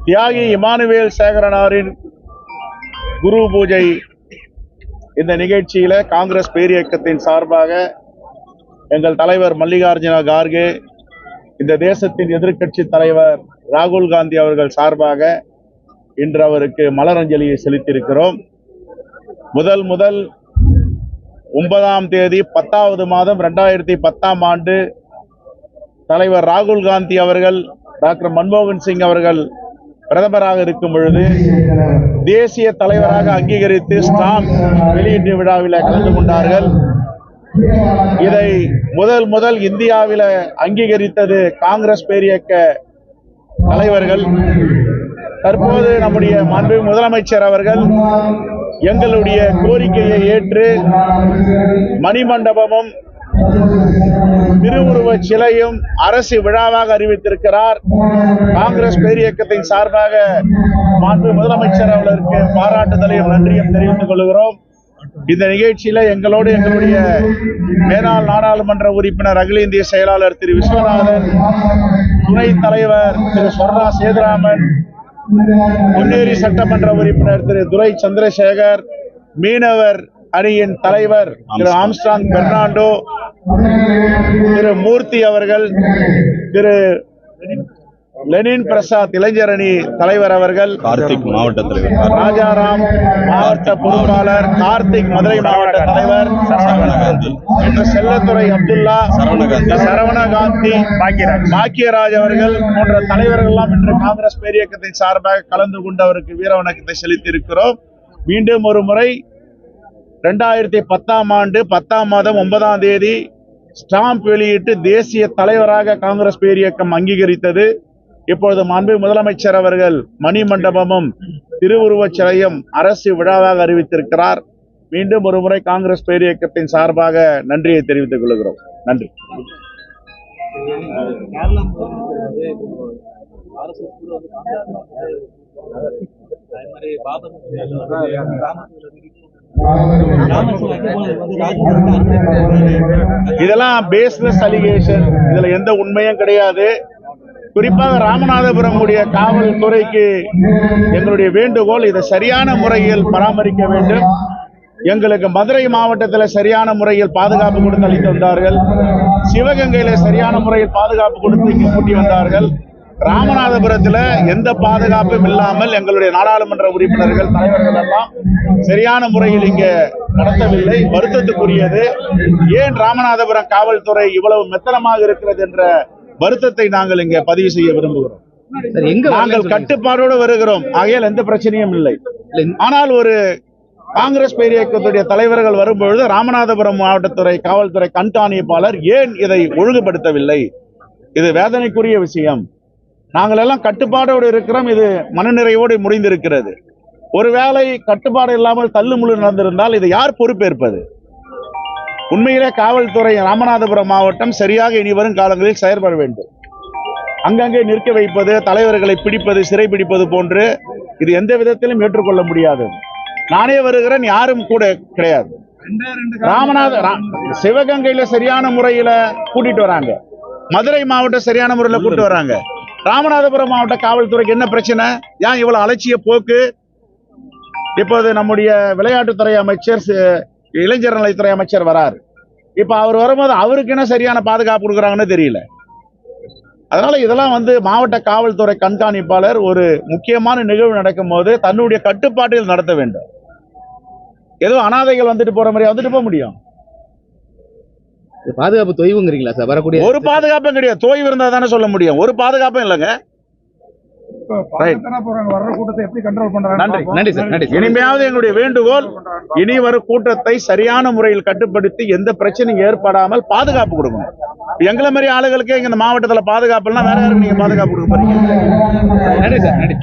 தியாகி இமானுவேல் சேகரனாரின் குரு பூஜை இந்த நிகழ்ச்சியில காங்கிரஸ் பேரியக்கத்தின் சார்பாக எங்கள் தலைவர் மல்லிகார்ஜுன கார்கே, இந்த தேசத்தின் எதிர்க்கட்சி தலைவர் ராகுல் காந்தி அவர்கள் சார்பாக இன்று அவருக்கு மலரஞ்சலியை செலுத்தியிருக்கிறோம். முதல் 9ஆம் தேதி 10வது மாதம் 2010ஆம் ஆண்டு தலைவர் ராகுல் காந்தி அவர்கள் டாக்டர் மன்மோகன் சிங் அவர்கள் பிரதமராக இருக்கும் பொழுது தேசிய தலைவராக அங்கீகரித்து ஸ்டாம்ப் வெளியீட்டு விழாவில் கலந்து கொண்டார்கள். இதை முதல் இந்தியாவில் அங்கீகரித்தது காங்கிரஸ் பேரியக்க தலைவர்கள். தற்போது நம்முடைய மாண்புமிகு முதலமைச்சர் அவர்கள் எங்களுடைய கோரிக்கையை ஏற்று மணிமண்டபமும் திருவுருவச் சிலையும் அரசு விழாவாக அறிவித்திருக்கிறார். காங்கிரஸ் பேரியக்கத்தின் சார்பாக மாண்புமிகு முதலமைச்சர் அவர்களுக்கு பாராட்டுதலையும் நன்றியும் தெரிவித்துக் கொள்கிறோம். இந்த நிகழ்ச்சியில எங்களோடு எங்களுடைய மேலாள் நாடாளுமன்ற உறுப்பினர் அகில இந்திய செயலாளர் திரு விஸ்வநாதன், துணைத் தலைவர் திரு சொர்ணா சேதுராமன், பொன்னேரி சட்டமன்ற உறுப்பினர் திரு துரை சந்திரசேகர், மீனவர் அணியின் தலைவர் திரு ஆம்ஸ்ட்ராங் பெர்னாண்டோ, திரு மூர்த்தி அவர்கள், திரு லெனின் பிரசாத் இளைஞர் அணி தலைவர் அவர்கள், கார்த்திக் மாவட்ட தலைவர், ராஜாராம் மாவட்ட பொறுப்பாளர், கார்த்திக் மதுரை மாவட்ட தலைவர், செல்லத்துறை அப்துல்லா, சரவணகாந்தி, பாக்கியராஜ் அவர்கள் போன்ற தலைவர்கள் எல்லாம் இன்று காங்கிரஸ் பேரியக்கத்தின் சார்பாக கலந்து கொண்டு அவருக்கு வீர வணக்கத்தை செலுத்தி இருக்கிறோம். மீண்டும் ஒரு முறை 2010ஆம் ஆண்டு 10ஆம் மாதம் 9ஆம் தேதி ஸ்டாம்ப் வெளியிட்டு தேசிய தலைவராக காங்கிரஸ் பேரியக்கம் அங்கீகரித்தது. இப்பொழுது மாண்பு முதலமைச்சர் அவர்கள் மணிமண்டபமும் திருவுருவச் சிலையும் அரசு விழாவாக அறிவித்திருக்கிறார். மீண்டும் ஒரு முறை காங்கிரஸ் பேரியக்கத்தின் சார்பாக நன்றியை தெரிவித்துக் கொள்கிறோம். நன்றி. இதெல்லாம் பேஸ்லெஸ் அலிகேஷன், இதுல எந்த உண்மையும் கிடையாது. குறிப்பாக ராமநாதபுரம் காவல்துறைக்கு எங்களுடைய வேண்டுகோள், இதை சரியான முறையில் பராமரிக்க வேண்டும். எங்களுக்கு மதுரை மாவட்டத்தில் சரியான முறையில் பாதுகாப்பு கொடுத்து அளித்து வந்தார்கள். சிவகங்கையில சரியான முறையில் பாதுகாப்பு கொடுத்து இங்கு கூட்டி வந்தார்கள். ராமநாதபுரத்தில் எந்த பாதுகாப்பும் இல்லாமல் எங்களுடைய நாடாளுமன்ற உறுப்பினர்கள், தலைவர்கள் எல்லாம் சரியான முறையில் இங்க நடத்தவில்லை. வருத்தத்துக்குரியது. ஏன் ராமநாதபுரம் காவல்துறை இவ்வளவு மெத்தனமாக இருக்கிறது என்ற வருத்தத்தை நாங்கள் இங்கே பதிவு செய்ய விரும்புகிறோம். நாங்கள் கட்டுப்பாடோடு வருகிறோம், ஆகையால் எந்த பிரச்சனையும் இல்லை. ஆனால் ஒரு காங்கிரஸ் பேரியக்கத்துடைய தலைவர்கள் வரும்பொழுது ராமநாதபுரம் மாவட்டத்துறை காவல்துறை கண்காணிப்பாளர் ஏன் இதை ஒழுங்குபடுத்தவில்லை? இது வேதனைக்குரிய விஷயம். நாங்கள் எல்லாம் கட்டுப்பாடோடு இருக்கிறோம். இது மனநிறைவோடு முடிந்திருக்கிறது. ஒருவேளை கட்டுப்பாடு இல்லாமல் தள்ளுமுள்ளு நடந்திருந்தால் இதை யார் பொறுப்பேற்பது? உண்மையிலே காவல்துறை ராமநாதபுரம் மாவட்டம் சரியாக இனி வரும் காலங்களில் செயல்பட வேண்டும். அங்கங்கே நிற்க வைப்பது, தலைவர்களை பிடிப்பது, சிறை பிடிப்பது போன்று இது எந்த விதத்திலும் ஏற்றுக்கொள்ள முடியாது. நானே வருகிறேன், யாரும் கூட கிடையாது. சிவகங்கையில சரியான முறையில கூட்டிட்டு வராங்க, மதுரை மாவட்டம் சரியான முறையில கூட்டிட்டு வராங்க. ராமநாதபுரம் மாவட்ட காவல்துறைக்கு என்ன பிரச்சனை? ஏன் இவ்வளவு அலட்சிய போக்கு? இப்போது நம்முடைய விளையாட்டுத்துறை அமைச்சர், இளைஞர் நலத்துறை அமைச்சர் வராரு. இப்ப அவர் வரும்போது அவருக்கு என்ன சரியான பாதுகாப்பு கொடுக்குறாங்கன்னு தெரியல. அதனால இதெல்லாம் மாவட்ட காவல்துறை கண்காணிப்பாளர் ஒரு முக்கியமான நிகழ்வு நடக்கும் போது தன்னுடைய கட்டுப்பாட்டில் நடத்த வேண்டும். ஏதோ அனாதைகள் வந்துட்டு போற மாதிரி வந்துட்டு போக முடியும்? பாதுகாப்பு தொய்வுங்கிறீங்களா சார்? வரக்கூடிய ஒரு பாதுகாப்பும் கிடையாது. தொய்வு இருந்தா தானே சொல்ல முடியும். ஒரு பாதுகாப்பும் இல்லைங்க. இனிமையாவது எங்களுடைய வேண்டுகோள், இனி வரும் கூட்டத்தை சரியான முறையில் கட்டுப்படுத்தி எந்த பிரச்சனையும் ஏற்படாமல் பாதுகாப்பு கொடுக்கணும். எங்களை மாதிரி ஆளுகளுக்கே இந்த மாவட்டத்தில் பாதுகாப்பு இல்லைன்னா வேற யாருக்கு நீங்க பாதுகாப்பு கொடுக்க போறீங்க? நன்றி சார். நன்றி.